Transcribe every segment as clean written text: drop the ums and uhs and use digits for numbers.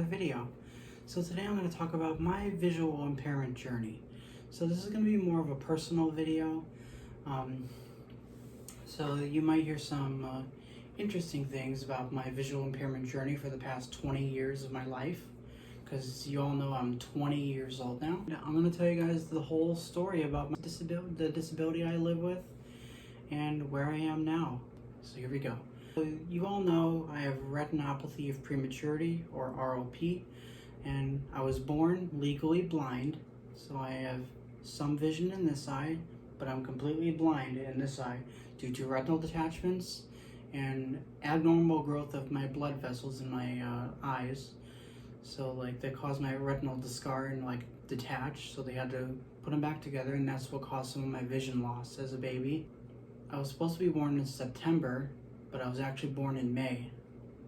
video. So today I'm going to talk about my visual impairment journey. So this is going to be more of a personal video. So you might hear some interesting things about my visual impairment journey for the past 20 years of my life, because you all know I'm 20 years old now. I'm going to tell you guys the whole story about my the disability I live with and where I am now. So here we go. So you all know I have retinopathy of prematurity, or ROP, and I was born legally blind, so I have some vision in this eye, but I'm completely blind in this eye due to retinal detachments and abnormal growth of my blood vessels in my eyes. So like that caused my retinal to scar and like detach, so they had to put them back together, and that's what caused some of my vision loss as a baby. I was supposed to be born in September, but I was actually born in May.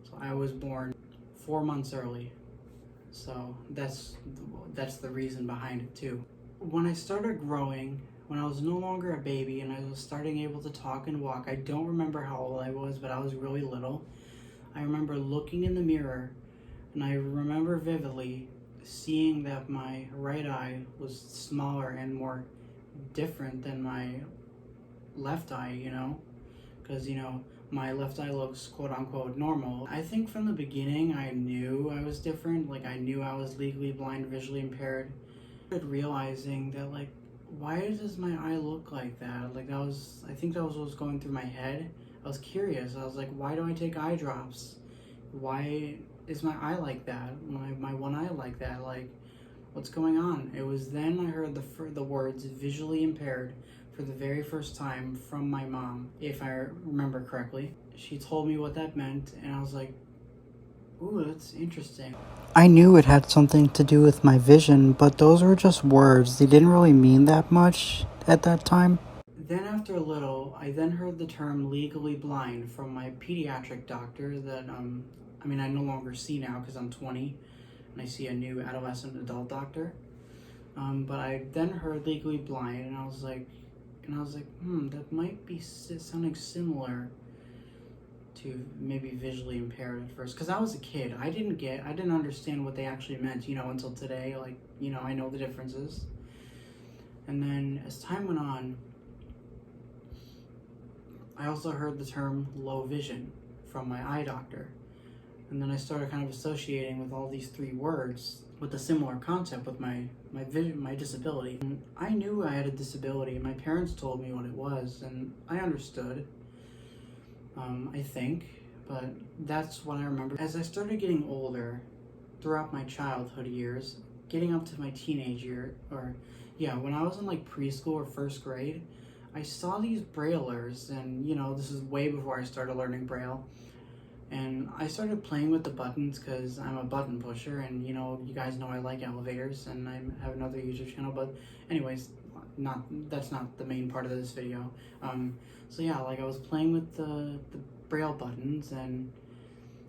So I was born 4 months early. So that's the reason behind it too. When I started growing, when I was no longer a baby and I was starting able to talk and walk, I don't remember how old I was, but I was really little. I remember looking in the mirror, and I remember vividly seeing that my right eye was smaller and more different than my left eye, because my left eye looks quote unquote normal. I think from the beginning I knew I was different. Like I knew I was legally blind, visually impaired. I started realizing that, like, why does my eye look like that? Like I think that was what was going through my head. I was curious. I was like, why do I take eye drops? Why is my eye like that? My one eye like that? Like, what's going on? It was then I heard the words visually impaired for the very first time from my mom, if I remember correctly. She told me what that meant, and I was like, ooh, that's interesting. I knew it had something to do with my vision, but those were just words. They didn't really mean that much at that time. Then after a little, I then heard the term legally blind from my pediatric doctor that, I no longer see now because I'm 20, and I see a new adolescent adult doctor. But I then heard legally blind, and I was like, that might be sounding similar to maybe visually impaired at first. Because I was a kid, I didn't understand what they actually meant, until today. Like, I know the differences. And then as time went on, I also heard the term low vision from my eye doctor. And then I started kind of associating with all these three words with a similar concept with my vision, my disability. And I knew I had a disability. My parents told me what it was, and I understood, I think, but that's what I remember. As I started getting older, throughout my childhood years, getting up to my teenage year, when I was in like preschool or first grade, I saw these braillers, and this is way before I started learning Braille. And I started playing with the buttons because I'm a button pusher, and you guys know I like elevators, and I have another YouTube channel, but anyways, that's not the main part of this video. So yeah, like I was playing with the Braille buttons, and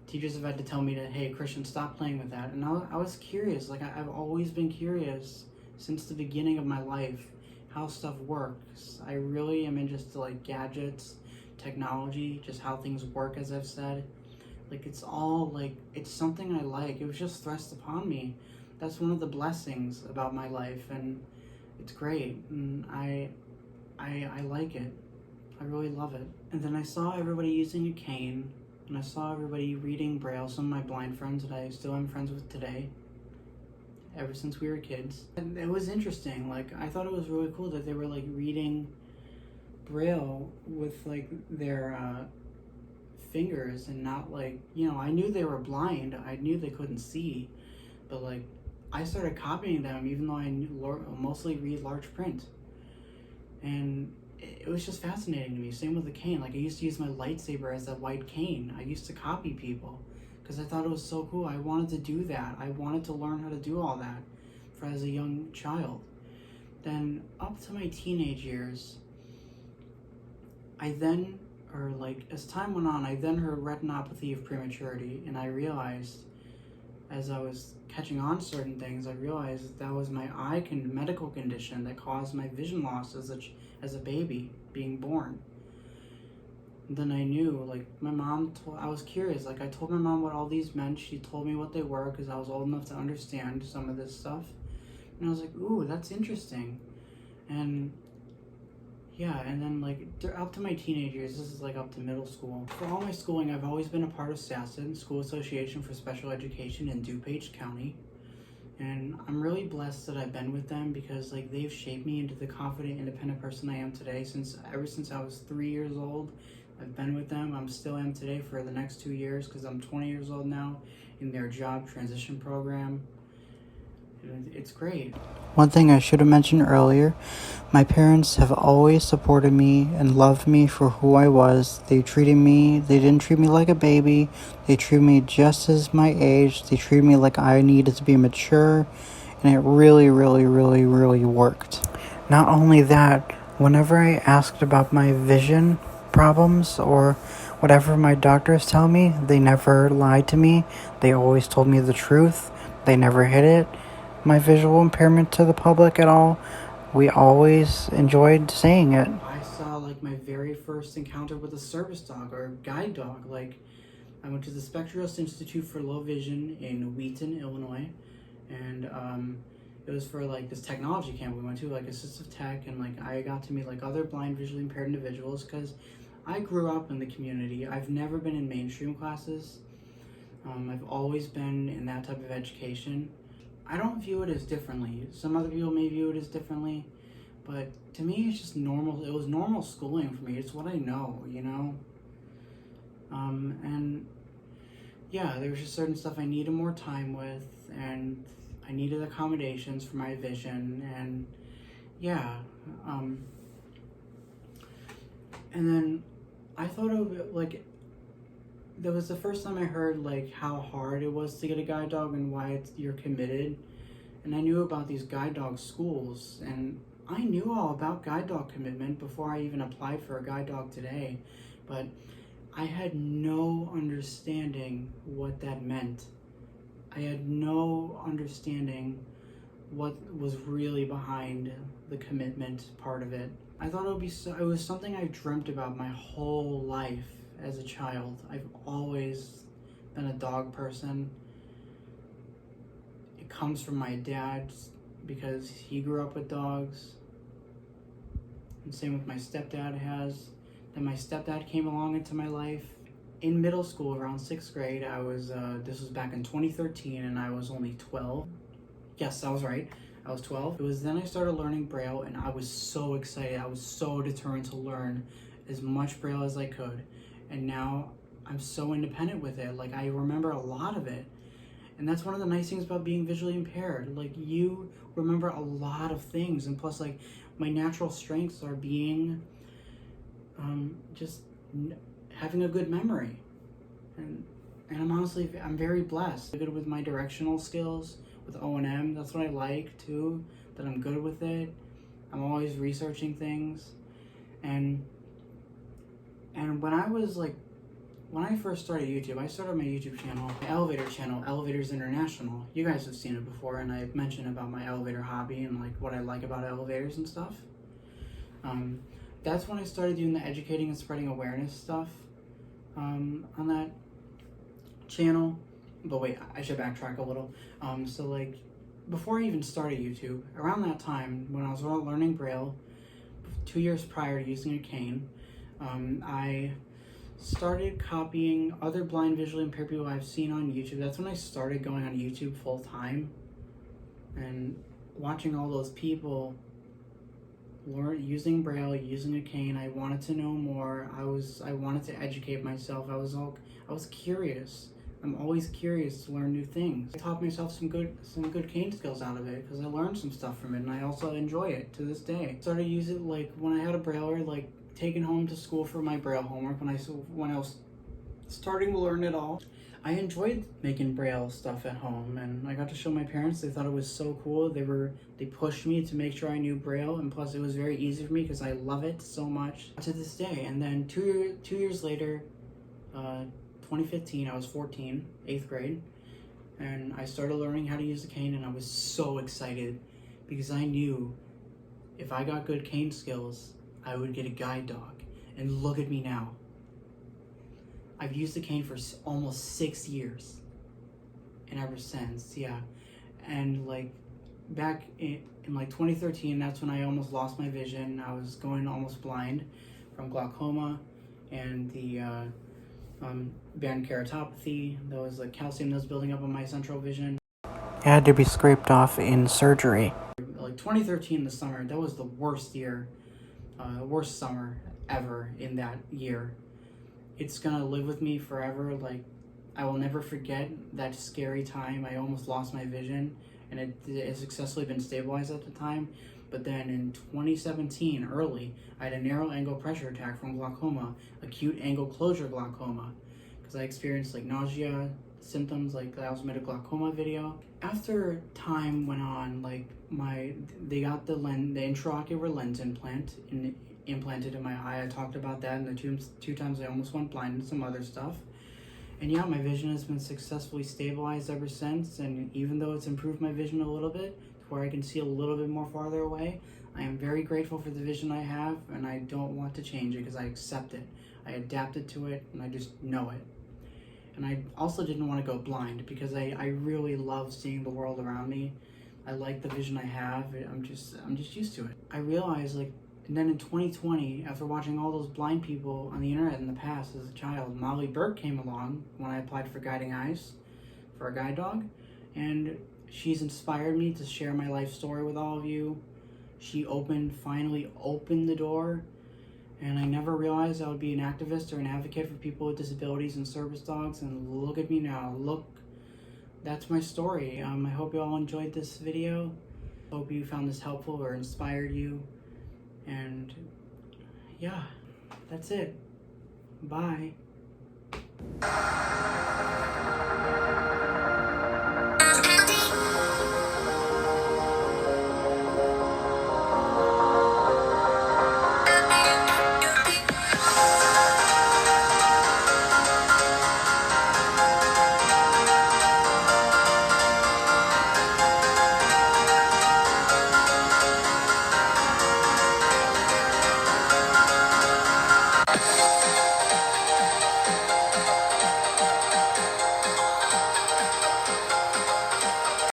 teachers have had to tell me to, hey Christian, stop playing with that. And I was curious. Like I've always been curious since the beginning of my life how stuff works. I really am into like gadgets, technology, just how things work, as I've said. Like it's all like, it's something I like. It was just thrust upon me. That's one of the blessings about my life, and it's great, and I like it. I really love it. And then I saw everybody using a cane, and I saw everybody reading Braille, some of my blind friends that I still am friends with today, ever since we were kids. And it was interesting. Like I thought it was really cool that they were like reading Braille with like their fingers, and not like, I knew they were blind, I knew they couldn't see, but like I started copying them even though I mostly read large print, and it was just fascinating to me. Same with the cane. Like I used to use my lightsaber as that white cane. I used to copy people because I thought it was so cool. I wanted to do that. I wanted to learn how to do all that as a young child. Then up to my teenage years, as time went on, I then heard retinopathy of prematurity, and I realized, as I was catching on to certain things, I realized that was my medical condition that caused my vision loss as a baby being born. then I knew, like, I was curious. Like, I told my mom what all these meant. She told me what they were because I was old enough to understand some of this stuff. And I was like, ooh, that's interesting. And yeah, and then like up to my teenage years, this is like up to middle school. For all my schooling, I've always been a part of SASED, School Association for Special Education in DuPage County. And I'm really blessed that I've been with them because like they've shaped me into the confident, independent person I am today. Ever since I was 3 years old, I've been with them. I'm still am today for the next 2 years because I'm 20 years old now in their job transition program. It's great. One thing I should have mentioned earlier, my parents have always supported me and loved me for who I was. They didn't treat me like a baby. They treated me just as my age. They treated me like I needed to be mature, and it really, really, really, really worked. Not only that, whenever I asked about my vision problems or whatever my doctors tell me, they never lied to me. They always told me the truth. They never hid it. My visual impairment to the public at all. We always enjoyed saying it. I saw like my very first encounter with a service dog or a guide dog. Like I went to the Spectralist Institute for Low Vision in Wheaton, Illinois, and it was for like this technology camp we went to, like assistive tech, and like I got to meet like other blind visually impaired individuals because I grew up in the community. I've never been in mainstream classes. I've always been in that type of education. I don't view it as differently. Some other people may view it as differently, but to me it's just normal. It was normal schooling for me. It's what I know, you know? And yeah, there was just certain stuff I needed more time with, and I needed accommodations for my vision, and yeah. And then I thought of it like, that was the first time I heard like how hard it was to get a guide dog and why you're committed. And I knew about these guide dog schools, and I knew all about guide dog commitment before I even applied for a guide dog today, but I had no understanding what that meant. I had no understanding what was really behind the commitment part of it. I thought it was something I dreamt about my whole life. As a child, I've always been a dog person. It comes from my dad because he grew up with dogs. And same with my stepdad has. Then my stepdad came along into my life. In middle school, around 6th grade, this was back in 2013, and I was only 12. Yes, I was right. I was 12. It was then I started learning Braille, and I was so excited. I was so determined to learn as much Braille as I could. And now I'm so independent with it. Like I remember a lot of it. And that's one of the nice things about being visually impaired. Like you remember a lot of things. And plus like my natural strengths are being having a good memory. And I'm very blessed. I'm good with my directional skills, with O&M. That's what I like too, that I'm good with it. I'm always researching things. And when I first started YouTube, I started my YouTube channel, my elevator channel, Elevators International. You guys have seen it before, and I've mentioned about my elevator hobby and like what I like about elevators and stuff. That's when I started doing the educating and spreading awareness stuff on that channel. But wait, I should backtrack a little. So like, before I even started YouTube, around that time when I was learning Braille, 2 years prior to using a cane, I started copying other blind visually impaired people I've seen on YouTube. That's when I started going on YouTube full time and watching all those people learn using Braille, using a cane. I wanted to know more. I wanted to educate myself. I was curious. I'm always curious to learn new things. I taught myself some good cane skills out of it because I learned some stuff from it, and I also enjoy it to this day. Started using it like when I had a Brailler, like taken home to school for my Braille homework when I was starting to learn it all. I enjoyed making Braille stuff at home, and I got to show my parents. They thought it was so cool. They pushed me to make sure I knew Braille, and plus it was very easy for me because I love it so much to this day. And then two years later, 2015, I was 14, 8th grade, and I started learning how to use the cane, and I was so excited because I knew if I got good cane skills, I would get a guide dog. And look at me now. I've used the cane for almost 6 years. And ever since, yeah. And like back in like 2013, that's when I almost lost my vision. I was going almost blind from glaucoma and the band keratopathy. There was like calcium that was building up on my central vision. It had to be scraped off in surgery. Like 2013, the summer, that was the worst year, worst summer ever in that year. It's gonna live with me forever. Like, I will never forget that scary time. I almost lost my vision, and it has successfully been stabilized at the time. But then in 2017, early, I had a narrow angle pressure attack from glaucoma, acute angle closure glaucoma, because I experienced like nausea, symptoms like that was made a glaucoma video. After time went on, like they got the intraocular lens implanted in my eye. I talked about that in the two times I almost went blind and some other stuff. And yeah, my vision has been successfully stabilized ever since, and even though it's improved my vision a little bit to where I can see a little bit more farther away, I am very grateful for the vision I have, and I don't want to change it because I accept it. I adapted to it, and I just know it. And I also didn't want to go blind because I really love seeing the world around me. I like the vision I have. I'm just used to it. I realized and then in 2020, after watching all those blind people on the internet in the past as a child, Molly Burke came along when I applied for Guiding Eyes for a guide dog, and she's inspired me to share my life story with all of you. She finally opened the door, and I never realized I would be an activist or an advocate for people with disabilities and service dogs, and look at me now. Look, that's my story. I hope you all enjoyed this video. Hope you found this helpful or inspired you. And yeah, that's it. Bye.